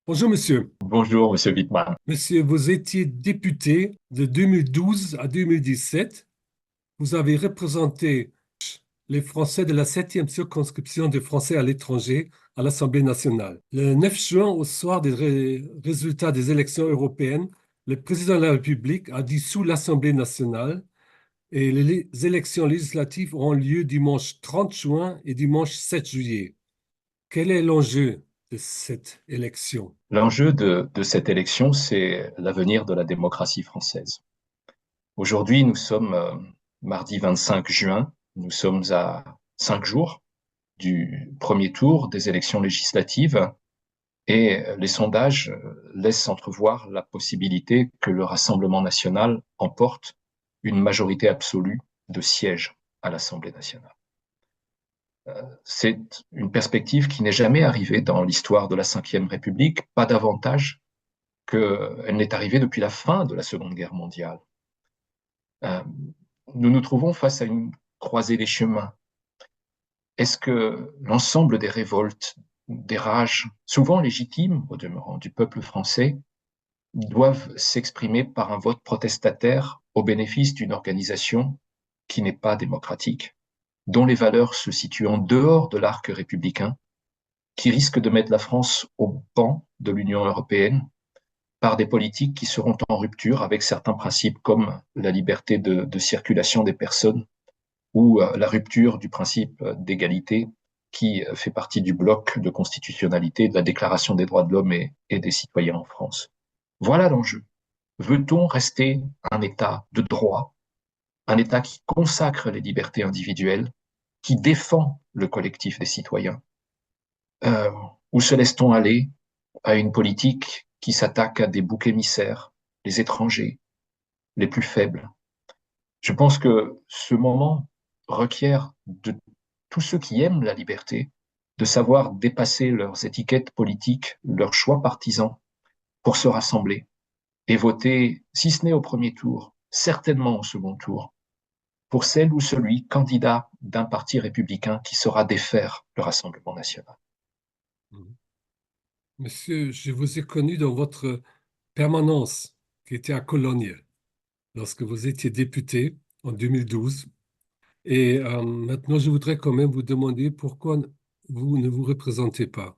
Bonjour monsieur. Bonjour, Monsieur Wittmann. Monsieur, vous étiez député de 2012 à 2017. Vous avez représenté les Français de la septième circonscription des Français à l'étranger à l'Assemblée nationale. Le 9 juin, au soir des résultats des élections européennes, le président de la République a dissous l'Assemblée nationale et les élections législatives auront lieu dimanche 30 juin et dimanche 7 juillet. Quel est l'enjeu de cette élection? L'enjeu de cette élection, c'est l'avenir de la démocratie française. Aujourd'hui, nous sommes mardi 25 juin, nous sommes à 5 jours du premier tour des élections législatives et les sondages laissent entrevoir la possibilité que le Rassemblement national emporte une majorité absolue de sièges à l'Assemblée nationale. C'est une perspective qui n'est jamais arrivée dans l'histoire de la Ve République, pas davantage qu'elle n'est arrivée depuis la fin de la Seconde Guerre mondiale. Euh, nous nous trouvons face à une croisée des chemins. Est-ce que l'ensemble des révoltes, des rages, souvent légitimes au demeurant du peuple français, doivent s'exprimer par un vote protestataire au bénéfice d'une organisation qui n'est pas démocratique, dont les valeurs se situent en dehors de l'arc républicain, qui risque de mettre la France au banc de l'Union européenne par des politiques qui seront en rupture avec certains principes comme la liberté de circulation des personnes ou la rupture du principe d'égalité qui fait partie du bloc de constitutionnalité de la Déclaration des droits de l'homme et des citoyens en France. Voilà l'enjeu. Veut-on rester un État de droit, un État qui consacre les libertés individuelles, qui défend le collectif des citoyens, euh, ou se laisse-t-on aller à une politique qui s'attaque à des boucs émissaires, les étrangers, les plus faibles? Je pense que ce moment requiert de tous ceux qui aiment la liberté de savoir dépasser leurs étiquettes politiques, leurs choix partisans pour se rassembler et voter, si ce n'est au premier tour, certainement au second tour, pour celle ou celui candidat d'un parti républicain qui saura défaire le Rassemblement national. Monsieur, je vous ai connu dans votre permanence qui était à Cologne lorsque vous étiez député en 2012. Et maintenant, je voudrais quand même vous demander pourquoi vous ne vous représentez pas.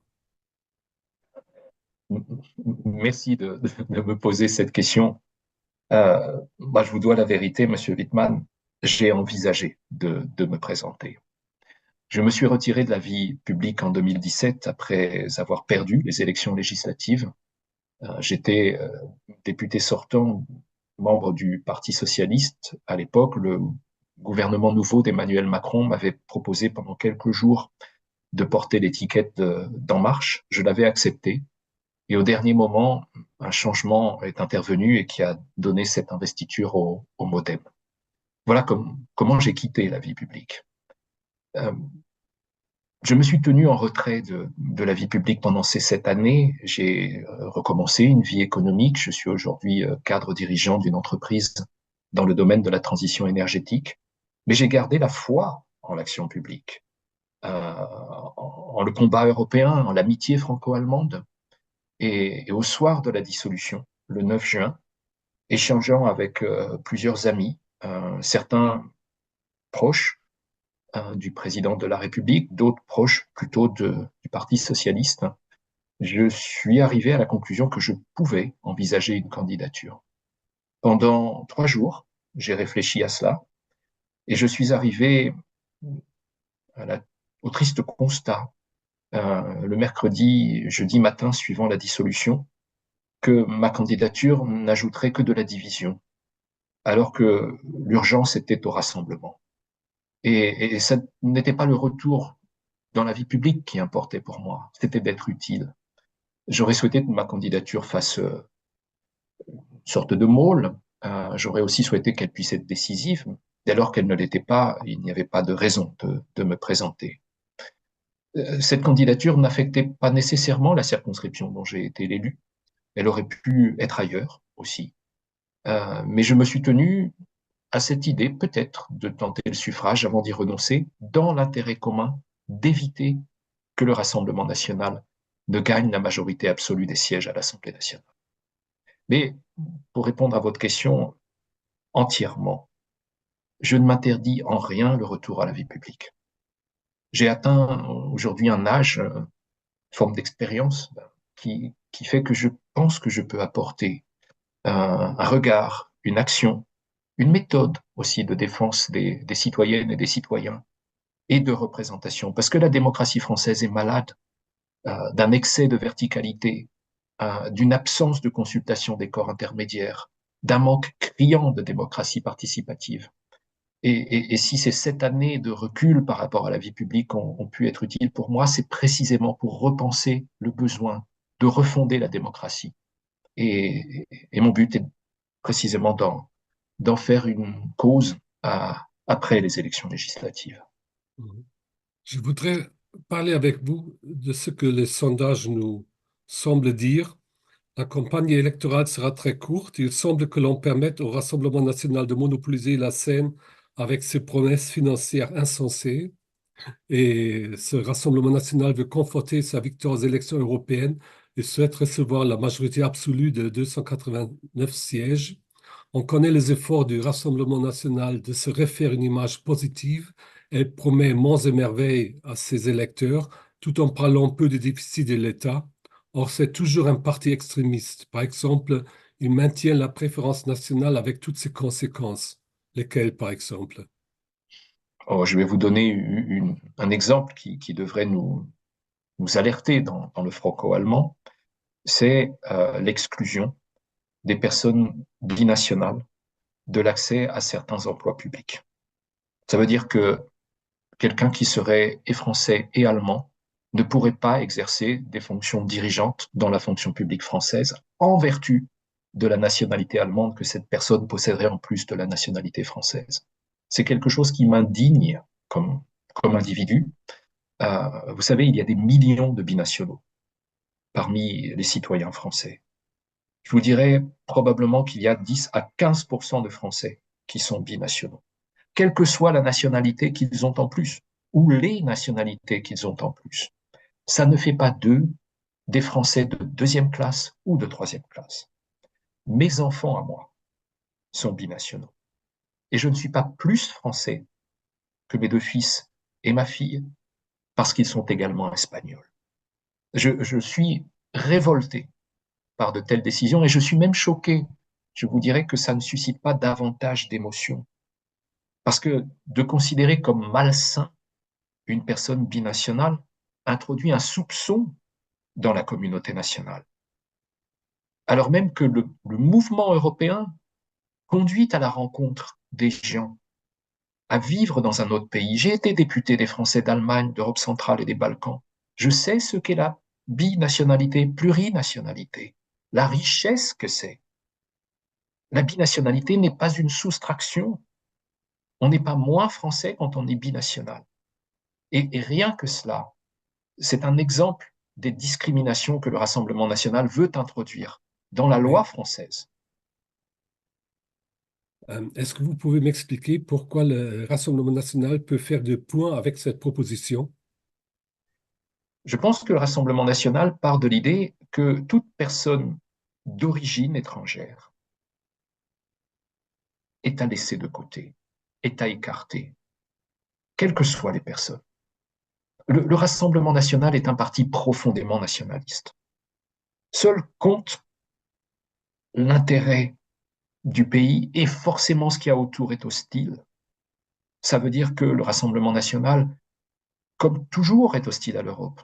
Merci de me poser cette question. Moi, je vous dois la vérité, Monsieur Wittmann. J'ai envisagé de me présenter. Je me suis retiré de la vie publique en 2017 après avoir perdu les élections législatives. J'étais député sortant, membre du Parti socialiste. À l'époque, le gouvernement nouveau d'Emmanuel Macron m'avait proposé pendant quelques jours de porter l'étiquette d'En Marche. Je l'avais accepté. Et au dernier moment, un changement est intervenu et qui a donné cette investiture au MoDem. Voilà comment j'ai quitté la vie publique. Euh, je me suis tenu en retrait de la vie publique pendant ces 7 années. J'ai recommencé une vie économique. Je suis aujourd'hui cadre dirigeant d'une entreprise dans le domaine de la transition énergétique. Mais j'ai gardé la foi en l'action publique, en le combat européen, en l'amitié franco-allemande. Et au soir de la dissolution, le 9 juin, échangeant avec plusieurs amis, certains proches du président de la République, d'autres proches plutôt du Parti socialiste, je suis arrivé à la conclusion que je pouvais envisager une candidature. Pendant 3 jours, j'ai réfléchi à cela et je suis arrivé à au triste constat le mercredi, jeudi matin suivant la dissolution, que ma candidature n'ajouterait que de la division, alors que l'urgence était au rassemblement. Et ça n'était pas le retour dans la vie publique qui importait pour moi, c'était d'être utile. J'aurais souhaité que ma candidature fasse une sorte de môle. J'aurais aussi souhaité qu'elle puisse être décisive. Dès lors qu'elle ne l'était pas, il n'y avait pas de raison de me présenter. Cette candidature n'affectait pas nécessairement la circonscription dont j'ai été l'élu. Elle aurait pu être ailleurs aussi. Mais je me suis tenu à cette idée, peut-être, de tenter le suffrage avant d'y renoncer, dans l'intérêt commun d'éviter que le Rassemblement national ne gagne la majorité absolue des sièges à l'Assemblée nationale. Mais pour répondre à votre question entièrement, je ne m'interdis en rien le retour à la vie publique. J'ai atteint aujourd'hui un âge, une forme d'expérience qui fait que je pense que je peux apporter un regard, une action, une méthode aussi de défense des citoyennes et des citoyens et de représentation. Parce que la démocratie française est malade d'un excès de verticalité, d'une absence de consultation des corps intermédiaires, d'un manque criant de démocratie participative. Et si ces 7 années de recul par rapport à la vie publique ont pu être utiles pour moi, c'est précisément pour repenser le besoin de refonder la démocratie. Et mon but est précisément d'en faire une cause après les élections législatives. Mhm. Je voudrais parler avec vous de ce que les sondages nous semblent dire. La campagne électorale sera très courte. Il semble que l'on permette au Rassemblement national de monopoliser la scène avec ses promesses financières insensées. Et ce Rassemblement national veut conforter sa victoire aux élections européennes et souhaite recevoir la majorité absolue de 289 sièges. On connaît les efforts du Rassemblement national de se refaire une image positive. Elle promet monts et merveilles à ses électeurs, tout en parlant peu des déficits de l'État. Or, c'est toujours un parti extrémiste. Par exemple, il maintient la préférence nationale avec toutes ses conséquences. Lesquelles, par exemple? Oh, je vais vous donner un exemple qui devrait nous alerter dans le franco-allemand, c'est l'exclusion des personnes binationales de l'accès à certains emplois publics. Ça veut dire que quelqu'un qui serait et français et allemand ne pourrait pas exercer des fonctions dirigeantes dans la fonction publique française en vertu de la nationalité allemande que cette personne posséderait en plus de la nationalité française. C'est quelque chose qui m'indigne comme individu. Vous savez, il y a des millions de binationaux parmi les citoyens français. Je vous dirais probablement qu'il y a 10 à 15% de Français qui sont binationaux, quelle que soit la nationalité qu'ils ont en plus, ou les nationalités qu'ils ont en plus. Ça ne fait pas d'eux des Français de deuxième classe ou de troisième classe. Mes enfants à moi sont binationaux. Et je ne suis pas plus français que mes deux fils et ma fille parce qu'ils sont également espagnols. Je suis révolté par de telles décisions et je suis même choqué. Je vous dirais que ça ne suscite pas davantage d'émotions. Parce que de considérer comme malsain une personne binationale introduit un soupçon dans la communauté nationale. Alors même que le mouvement européen conduit à la rencontre des gens, à vivre dans un autre pays. J'ai été député des Français d'Allemagne, d'Europe centrale et des Balkans. Je sais ce qu'est la binationalité, plurinationalité, la richesse que c'est. La binationalité n'est pas une soustraction. On n'est pas moins français quand on est binational. Et rien que cela, c'est un exemple des discriminations que le Rassemblement national veut introduire dans la loi Oui. française. Est-ce que vous pouvez m'expliquer pourquoi le Rassemblement national peut faire de points avec cette proposition? Je pense que le Rassemblement national part de l'idée que toute personne d'origine étrangère est à laisser de côté, est à écarter, quelles que soient les personnes. Le Rassemblement national est un parti profondément nationaliste. Seul compte l'intérêt du pays et forcément ce qu'il y a autour est hostile. Ça veut dire que le Rassemblement national, comme toujours, est hostile à l'Europe,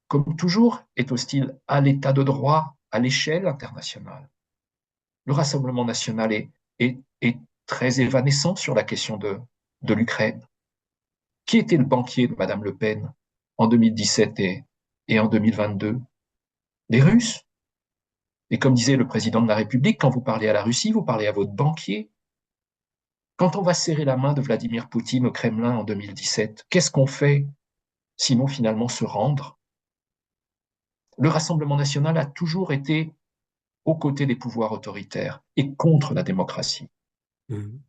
comme toujours, est hostile à l'état de droit à l'échelle internationale. Le Rassemblement national est très évanescent sur la question de l'Ukraine. Qui était le banquier de Mme Le Pen en 2017 et en 2022? Les Russes. Et comme disait le président de la République, quand vous parlez à la Russie, vous parlez à votre banquier. Quand on va serrer la main de Vladimir Poutine au Kremlin en 2017, qu'est-ce qu'on fait sinon finalement se rendre? Le Rassemblement national a toujours été aux côtés des pouvoirs autoritaires et contre la démocratie. Mhm.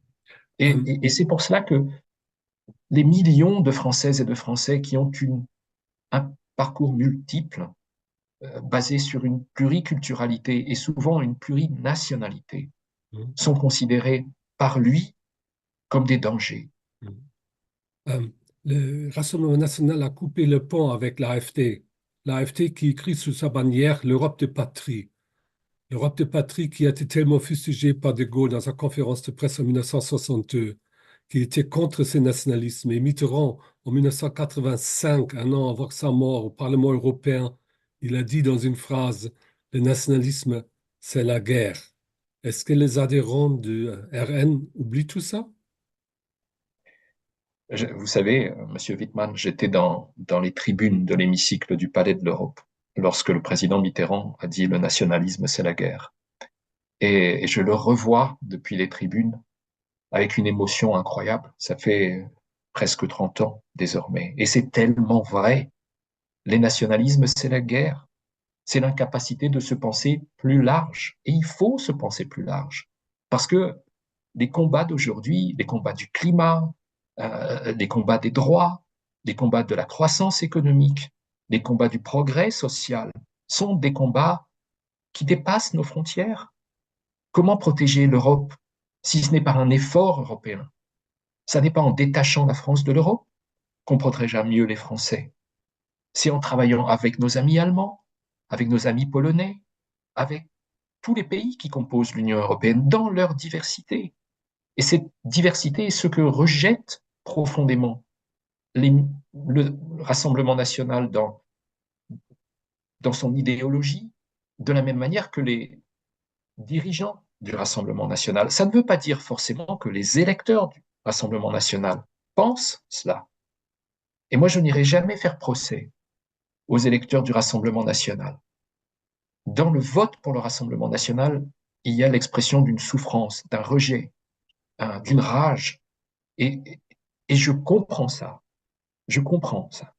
Et, Euh, et, et c'est pour cela que les millions de Françaises et de Français qui ont un parcours multiple basés sur une pluriculturalité et souvent une plurinationalité, Mhm. sont considérés par lui comme des dangers. Mhm. Euh, le Rassemblement national a coupé le pont avec l'AfD. L'AfD qui écrit sous sa bannière l'Europe de patrie. L'Europe de patrie qui a été tellement fustigée par De Gaulle dans sa conférence de presse en 1962, qui était contre ce nationalisme. Et Mitterrand, en 1985, un an avant sa mort au Parlement européen, il a dit dans une phrase, le nationalisme, c'est la guerre. Est-ce que les adhérents du RN oublient tout ça? Vous savez, Monsieur Wittmann, j'étais dans les tribunes de l'hémicycle du Palais de l'Europe lorsque le président Mitterrand a dit le nationalisme, c'est la guerre. Et je le revois depuis les tribunes avec une émotion incroyable. Ça fait presque 30 ans désormais. Et c'est tellement vrai. Les nationalismes, c'est la guerre. C'est l'incapacité de se penser plus large. Et il faut se penser plus large. Parce que les combats d'aujourd'hui, les combats du climat, les combats des droits, les combats de la croissance économique, les combats du progrès social, sont des combats qui dépassent nos frontières. Comment protéger l'Europe si ce n'est par un effort européen? Ça n'est pas en détachant la France de l'Europe qu'on protégera mieux les Français. C'est en travaillant avec nos amis allemands, avec nos amis polonais, avec tous les pays qui composent l'Union européenne dans leur diversité. Et cette diversité est ce que rejette profondément les, le Rassemblement national dans son idéologie, de la même manière que les dirigeants du Rassemblement national. Ça ne veut pas dire forcément que les électeurs du Rassemblement national pensent cela. Et moi, je n'irai jamais faire procès aux électeurs du Rassemblement national. Dans le vote pour le Rassemblement national, il y a l'expression d'une souffrance, d'un rejet, d'une rage. Et, et je comprends ça. Je comprends ça.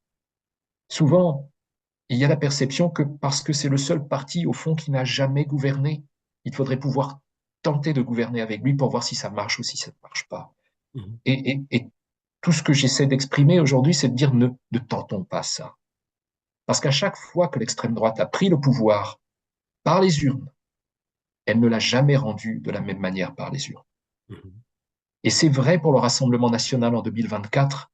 Souvent, il y a la perception que parce que c'est le seul parti, au fond, qui n'a jamais gouverné, il faudrait pouvoir tenter de gouverner avec lui pour voir si ça marche ou si ça ne marche pas. Mhm. Et tout ce que j'essaie d'exprimer aujourd'hui, c'est de dire ne tentons pas ça. Parce qu'à chaque fois que l'extrême droite a pris le pouvoir par les urnes, elle ne l'a jamais rendu de la même manière par les urnes. Mhm. Et c'est vrai pour le Rassemblement national en 2024,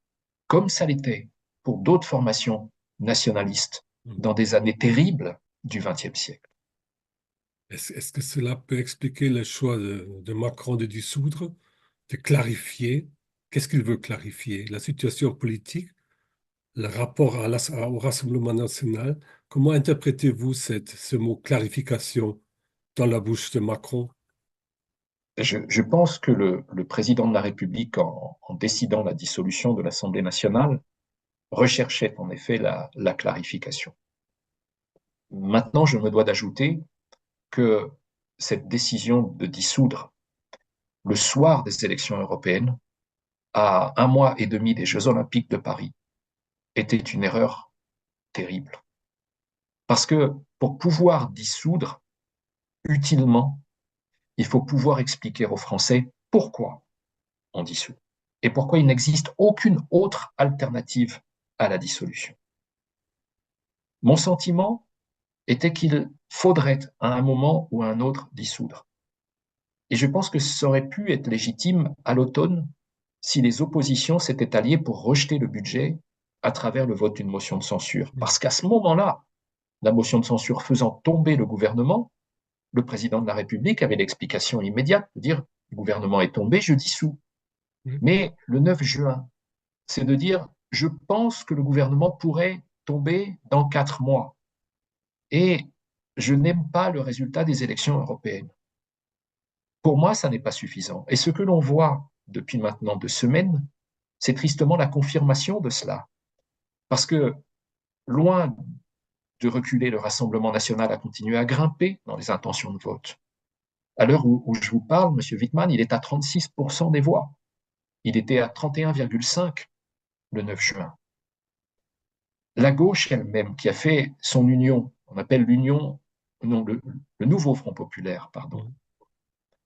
comme ça l'était pour d'autres formations nationalistes Mhm. dans des années terribles du XXe siècle. Est-ce que cela peut expliquer le choix de Macron de dissoudre, de clarifier? Qu'est-ce qu'il veut clarifier? La situation politique, le rapport au Rassemblement national. Comment interprétez-vous ce mot clarification dans la bouche de Macron? Je pense que le président de la République, en décidant la dissolution de l'Assemblée nationale, recherchait en effet la clarification. Maintenant, je me dois d'ajouter que cette décision de dissoudre le soir des élections européennes, à un mois et demi des Jeux olympiques de Paris, était une erreur terrible. Parce que pour pouvoir dissoudre utilement, il faut pouvoir expliquer aux Français pourquoi on dissout et pourquoi il n'existe aucune autre alternative à la dissolution. Mon sentiment était qu'il faudrait à un moment ou à un autre dissoudre. Et je pense que ça aurait pu être légitime à l'automne si les oppositions s'étaient alliées pour rejeter le budget à travers le vote d'une motion de censure. Parce qu'à ce moment-là, la motion de censure faisant tomber le gouvernement, le président de la République avait l'explication immédiate de dire le gouvernement est tombé, je dissous. Mhm. Mais le 9 juin, c'est de dire je pense que le gouvernement pourrait tomber dans 4 mois et je n'aime pas le résultat des élections européennes. Pour moi, ça n'est pas suffisant. Et ce que l'on voit depuis maintenant 2 semaines, c'est tristement la confirmation de cela. Parce que loin de reculer, le Rassemblement national a continué à grimper dans les intentions de vote. À l'heure où je vous parle, M. Wittmann, il est à 36% des voix. Il était à 31,5 le 9 juin. La gauche elle-même, qui a fait son union, on appelle l'union, non, le nouveau Front populaire, pardon,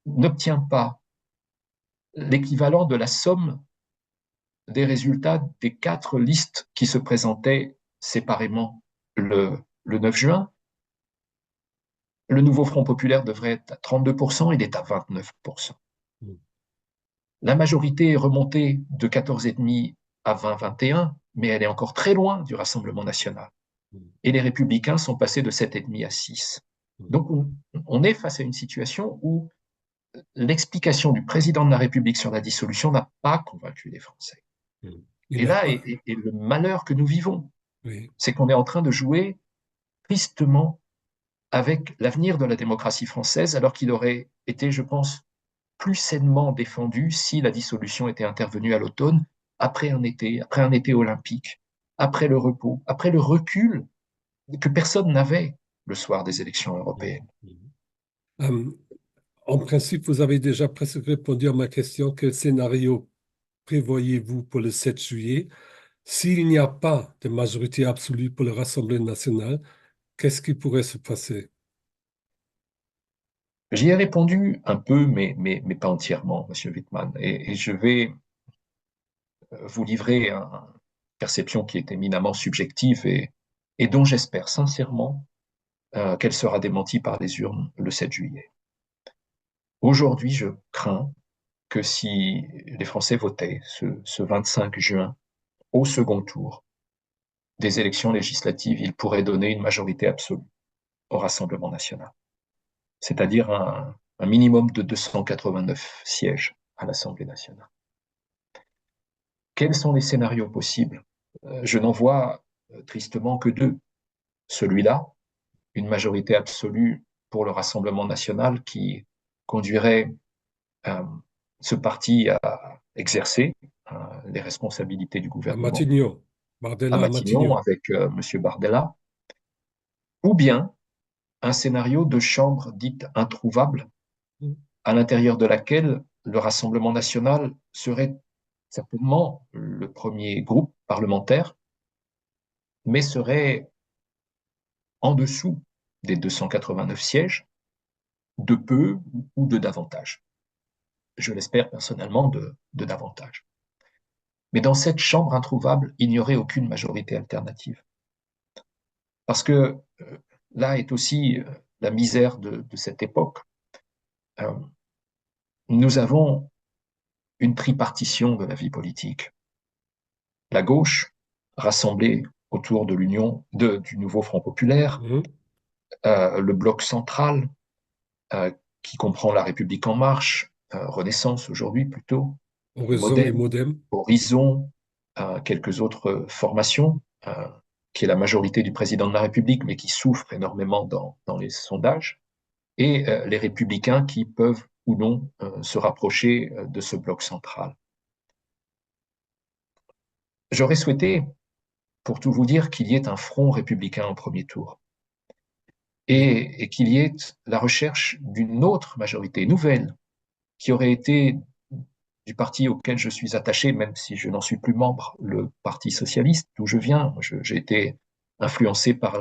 Mhm. n'obtient pas l'équivalent de la somme des résultats des 4 listes qui se présentaient séparément le 9 juin, Le nouveau Front populaire devrait être à 32%, il est à 29%. Mm. La majorité est remontée de 14,5 à 20-21, mais elle est encore très loin du Rassemblement national. Mm. Et les républicains sont passés de 7,5 à 6. Mm. Donc on est face à une situation où l'explication du président de la République sur la dissolution n'a pas convaincu les Français. Mm. Il Et n'a là pas. est le malheur que nous vivons, Oui. c'est qu'on est en train de jouer tristement avec l'avenir de la démocratie française, alors qu'il aurait été, je pense, plus sainement défendu si la dissolution était intervenue à l'automne, après un été olympique, après le repos, après le recul que personne n'avait le soir des élections Mm. européennes. Mm. En principe, vous avez déjà presque répondu à ma question. Quel scénario prévoyez-vous pour le 7 juillet? S'il n'y a pas de majorité absolue pour le Rassemblement national, qu'est-ce qui pourrait se passer? J'y ai répondu un peu, mais pas entièrement, Monsieur Wittmann, et je vais vous livrer une perception qui est éminemment subjective et dont j'espère sincèrement qu'elle sera démentie par les urnes le 7 juillet. Aujourd'hui, je crains que si les Français votaient ce 25 juin au second tour des élections législatives, ils pourraient donner une majorité absolue au Rassemblement national, c'est-à-dire un minimum de 289 sièges à l'Assemblée nationale. Quels sont les scénarios possibles? Je n'en vois tristement que deux. Celui-là, une majorité absolue pour le Rassemblement national qui conduirait euh, ce parti à exercer les responsabilités du À gouvernement Matignon, à Bardella à Matignon Matignon. avec M. Bardella, ou bien un scénario de chambre dite introuvable, Mm. à l'intérieur de laquelle le Rassemblement national serait certainement le premier groupe parlementaire, mais serait en dessous des 289 sièges, de peu ou de davantage. Je l'espère personnellement de davantage. Mais dans cette chambre introuvable, il n'y aurait aucune majorité alternative. Parce que là est aussi la misère de cette époque. Euh, nous avons une tripartition de la vie politique. La gauche, rassemblée autour de du nouveau Front populaire, Mhm. le bloc central, qui comprend La République en marche, Renaissance aujourd'hui plutôt, Horizon et Modem, Modem. Horizon, quelques autres formations, qui est la majorité du président de la République, mais qui souffrent énormément dans les sondages, et les républicains qui peuvent ou non se rapprocher de ce bloc central. J'aurais souhaité, pour tout vous dire, qu'il y ait un front républicain au premier tour Oui. et qu'il y ait la recherche d'une autre majorité nouvelle qui aurait été du parti auquel je suis attaché, même si je n'en suis plus membre, le Parti socialiste, d'où je viens. J'ai été influencé par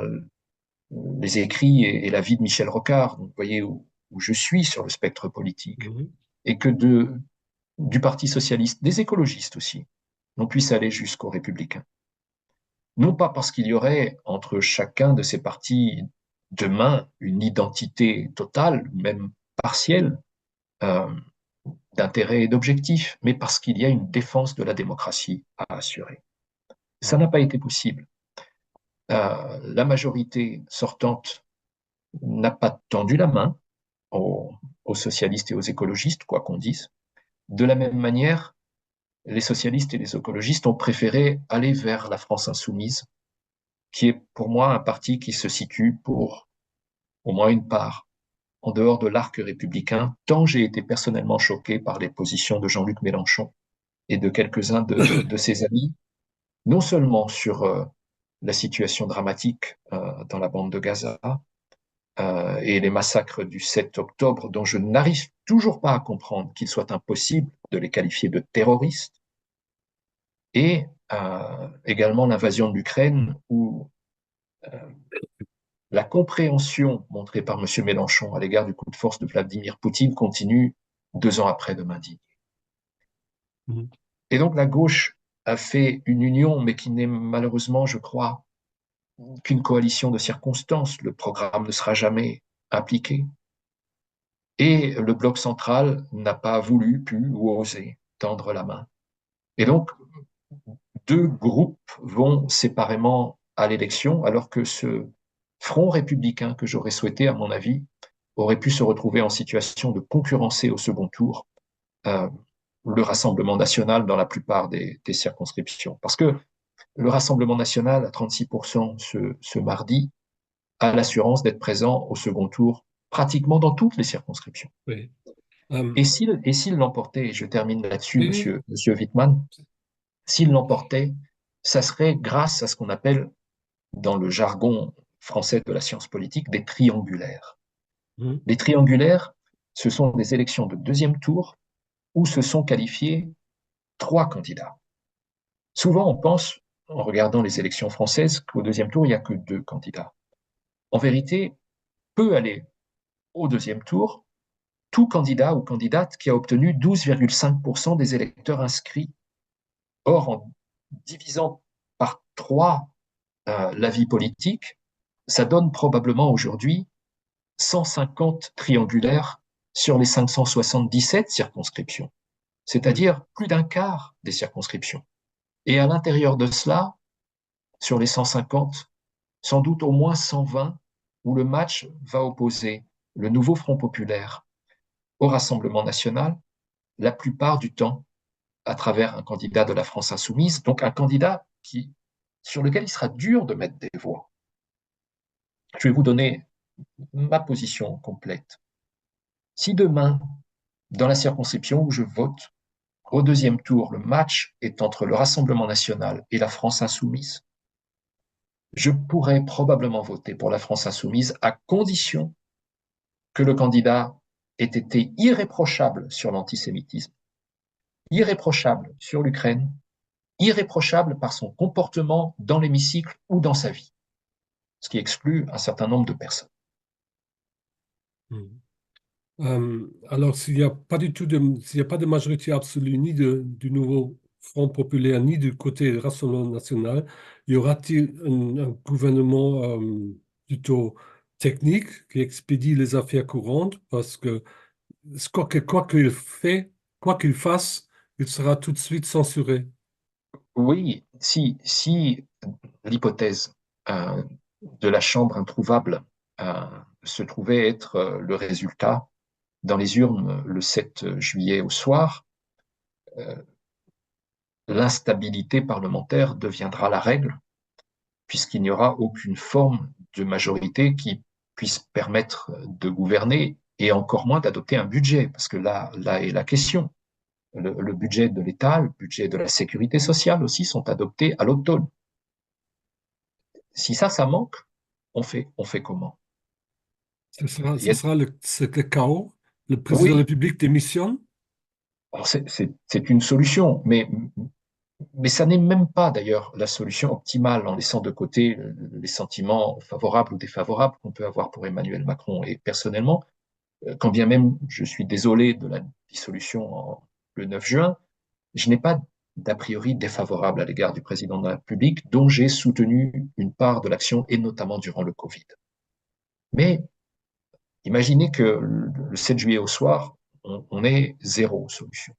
les écrits et la vie de Michel Rocard, donc vous voyez où je suis sur le spectre politique, Mhm. et que du Parti socialiste, des écologistes aussi, on puisse aller jusqu'aux républicains. Non pas parce qu'il y aurait entre chacun de ces partis demain une identité totale, même partielle, euh, d'intérêt et d'objectifs, mais parce qu'il y a une défense de la démocratie à assurer. Ça n'a pas été possible. La majorité sortante n'a pas tendu la main aux socialistes et aux écologistes, quoi qu'on dise. De la même manière, les socialistes et les écologistes ont préféré aller vers la France insoumise, qui est pour moi un parti qui se situe pour au moins une part en dehors de l'arc républicain, tant j'ai été personnellement choqué par les positions de Jean-Luc Mélenchon et de quelques-uns de ses amis, non seulement sur la situation dramatique dans la bande de Gaza et les massacres du 7 octobre, dont je n'arrive toujours pas à comprendre qu'il soit impossible de les qualifier de terroristes, et également l'invasion de l'Ukraine, où la compréhension montrée par M. Mélenchon à l'égard du coup de force de Vladimir Poutine continue 2 ans après de m'indigner. Mhm. Et donc la gauche a fait une union, mais qui n'est malheureusement, je crois, qu'une coalition de circonstances. Le programme ne sera jamais appliquée. Et le bloc central n'a pas voulu, pu ou osé tendre la main. Et donc, deux groupes vont séparément à l'élection, alors que ce front républicain que j'aurais souhaité, à mon avis, aurait pu se retrouver en situation de concurrencer au second tour euh, le Rassemblement national dans la plupart des circonscriptions. Parce que le Rassemblement national, à 36% ce mardi, a l'assurance d'être présent au second tour pratiquement dans toutes les circonscriptions. Oui. Et s'il l'emportait, et je termine là-dessus, Oui, oui. monsieur Wittmann, s'il l'emportait, ça serait grâce à ce qu'on appelle, dans le jargon français de la science politique, des triangulaires. Mhm. Les triangulaires, ce sont des élections de deuxième tour où se sont qualifiés trois candidats. Souvent, on pense, en regardant les élections françaises, qu'au deuxième tour, il n'y a que deux candidats. En vérité, peut aller au deuxième tour tout candidat ou candidate qui a obtenu 12,5% des électeurs inscrits. Or, en divisant par trois la vie politique, ça donne probablement aujourd'hui 150 triangulaires sur les 577 circonscriptions, Oui. c'est-à-dire plus d'un quart des circonscriptions. Et à l'intérieur de cela, sur les 150, sans doute au moins 120 où le match va opposer le nouveau Front populaire au Rassemblement national, la plupart du temps à travers un candidat de la France insoumise, donc un candidat sur lequel il sera dur de mettre des voix. Je vais vous donner ma position complète. Si demain, dans la circonscription où je vote, au deuxième tour, le match est entre le Rassemblement national et la France insoumise, je pourrais probablement voter pour la France insoumise à condition que le candidat ait été irréprochable sur l'antisémitisme, irréprochable sur l'Ukraine, irréprochable par son comportement dans l'hémicycle ou dans sa vie, ce qui exclut un certain nombre de personnes. Mhm. Alors, s'il n'y a pas de majorité absolue ni du nouveau Front populaire, ni du côté du Rassemblement national, y aura-t-il un gouvernement plutôt technique qui expédie les affaires courantes? Parce que quoi qu'il fait, quoi qu'il fasse, il sera tout de suite censuré. Oui, si l'hypothèse de la chambre introuvable euh, se trouvait être le résultat dans les urnes le 7 juillet au soir, euh, l'instabilité parlementaire deviendra la règle, puisqu'il n'y aura aucune forme de majorité qui puisse permettre de gouverner et encore moins d'adopter un budget, parce que là est la question. Le budget de l'État, le budget de la sécurité sociale aussi sont adoptés à l'automne. Si ça manque, on fait comment? Ce sera c'est le chaos. Le président de la Oui, République démissionne. c'est une solution, mais ça n'est même pas d'ailleurs la solution optimale en laissant de côté les sentiments favorables ou défavorables qu'on peut avoir pour Emmanuel Macron. Et personnellement, quand bien même je suis désolé de la dissolution le 9 juin, je n'ai pas d'a priori défavorable à l'égard du président de la République, dont j'ai soutenu une part de l'action, et notamment durant le Covid. Mais imaginez que le 7 juillet au soir, on ait zéro solution.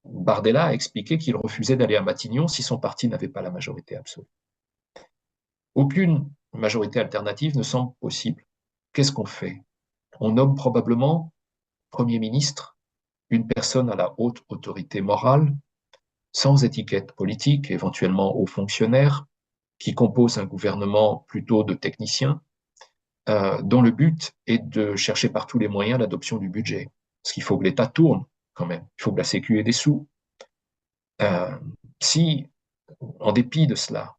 Bardella a expliqué qu'il refusait d'aller à Matignon si son parti n'avait pas la majorité absolue. Aucune majorité alternative ne semble possible. Qu'est-ce qu'on fait? On nomme probablement Premier ministre une personne à la haute autorité morale, sans étiquette politique, éventuellement haut fonctionnaire, qui compose un gouvernement plutôt de techniciens, dont le but est de chercher par tous les moyens l'adoption du budget. Parce qu'il faut que l'État tourne quand même, il faut que la Sécu ait des sous. Euh, si, en dépit de cela,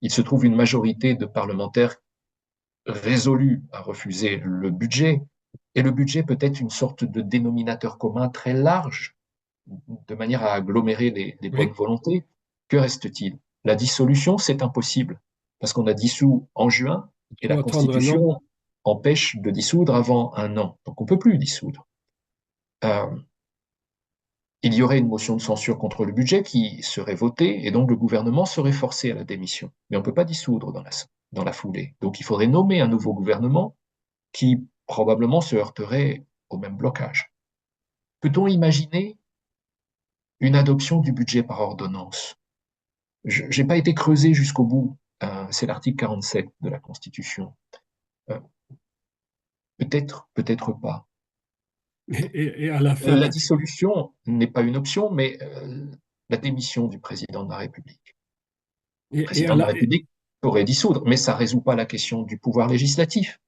il se trouve une majorité de parlementaires résolus à refuser le budget, et le budget peut être une sorte de dénominateur commun très large, de manière à agglomérer les bonnes Oui, volontés, que reste-t-il? La dissolution, c'est impossible, parce qu'on a dissous en juin, il et la faut attendre un an. Constitution empêche de dissoudre avant un an. Donc on ne peut plus dissoudre. Euh, il y aurait une motion de censure contre le budget qui serait votée, et donc le gouvernement serait forcé à la démission. Mais on ne peut pas dissoudre dans la foulée. Donc il faudrait nommer un nouveau gouvernement, qui probablement se heurterait au même blocage. Peut-on imaginer une adoption du budget par ordonnance? Je n'ai pas été creusé jusqu'au bout. C'est l'article 47 de la Constitution. Euh, peut-être, peut-être pas. Et à la fin, La dissolution n'est pas une option, mais la démission du président de la République. Le et à président de la la, République pourrait dissoudre, mais ça ne résout pas la question du pouvoir législatif.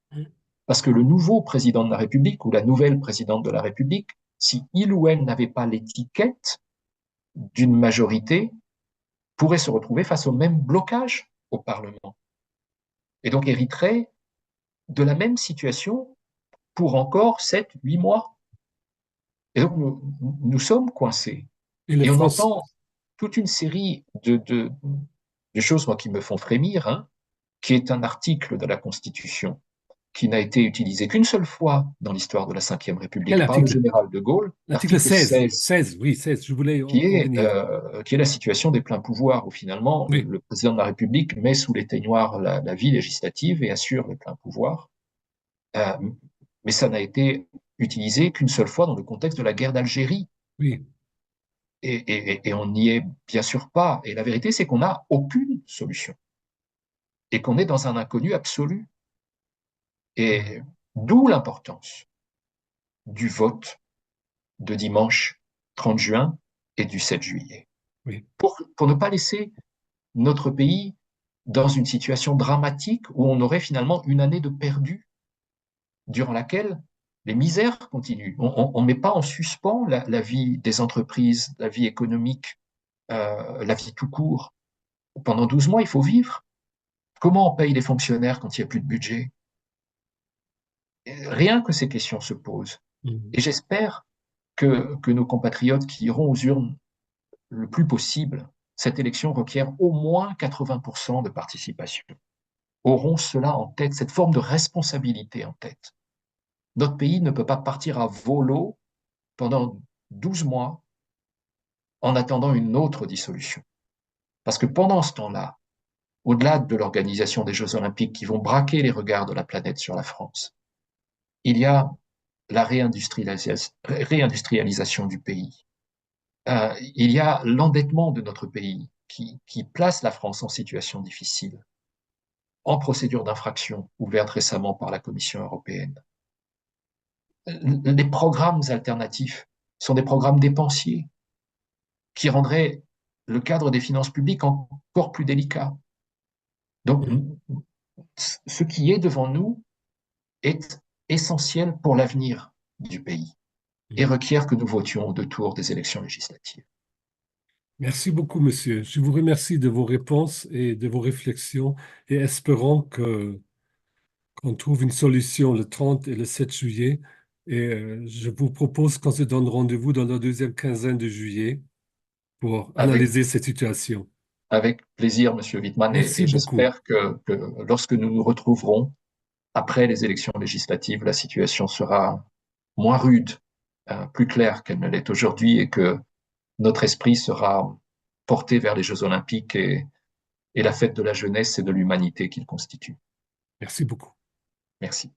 Parce que le nouveau président de la République ou la nouvelle présidente de la République, si il ou elle n'avait pas l'étiquette d'une majorité, pourrait se retrouver face au même blocage au Parlement. Et donc hériterait de la même situation pour encore 7, 8 mois. Et donc nous sommes coincés. et les Et on Français, entend toute une série de choses moi, qui me font frémir, hein, qui est un article de la Constitution qui n'a été utilisé qu'une seule fois dans l'histoire de la Ve quel République par le article? général de Gaulle, L'article l'article 16, 16, 16, oui, 16, je voulais en venir. qui est la situation des pleins pouvoirs, où finalement Oui, le président de la République met sous l'éteignoir la vie législative et assure les pleins pouvoirs. Euh, mais ça n'a été utilisé qu'une seule fois dans le contexte de la guerre d'Algérie. oui, Et on n'y est bien sûr pas. Et la vérité, c'est qu'on n'a aucune solution. Et qu'on est dans un inconnu absolu. Et d'où l'importance du vote de dimanche 30 juin et du 7 juillet. oui. Pour ne pas laisser notre pays dans une situation dramatique où on aurait finalement une année de perdu durant laquelle les misères continuent. On ne met pas en suspens la vie des entreprises, la vie économique, la vie tout court. Pendant 12 mois, il faut vivre. Comment on paye les fonctionnaires quand il n'y a plus de budget? Rien que ces questions se posent. Mhm. Et j'espère que nos compatriotes qui iront aux urnes le plus possible, cette élection requiert au moins 80% de participation, auront cela en tête, cette forme de responsabilité en tête. Notre pays ne peut pas partir à volo pendant 12 mois en attendant une autre dissolution. Parce que pendant ce temps-là, au-delà de l'organisation des Jeux olympiques qui vont braquer les regards de la planète sur la France, il y a la réindustrialisation du pays. Il y a l'endettement de notre pays qui place la France en situation difficile, en procédure d'infraction ouverte récemment par la Commission européenne. Les programmes alternatifs sont des programmes dépensiers qui rendraient le cadre des finances publiques encore plus délicat. Donc, ce qui est devant nous est essentiel pour l'avenir du pays et requiert que nous votions au deux tours des élections législatives. Merci beaucoup, monsieur. Je vous remercie de vos réponses et de vos réflexions et espérons qu'on trouve une solution le 30 et le 7 juillet. Et je vous propose qu'on se donne rendez-vous dans la deuxième quinzaine de juillet pour Avec, analyser cette situation. avec plaisir, Monsieur Wittmann, Merci et beaucoup. j'espère que lorsque nous nous retrouverons après les élections législatives, la situation sera moins rude, plus claire qu'elle ne l'est aujourd'hui et que notre esprit sera porté vers les Jeux olympiques et la fête de la jeunesse et de l'humanité qu'ils constituent. Merci beaucoup. Merci.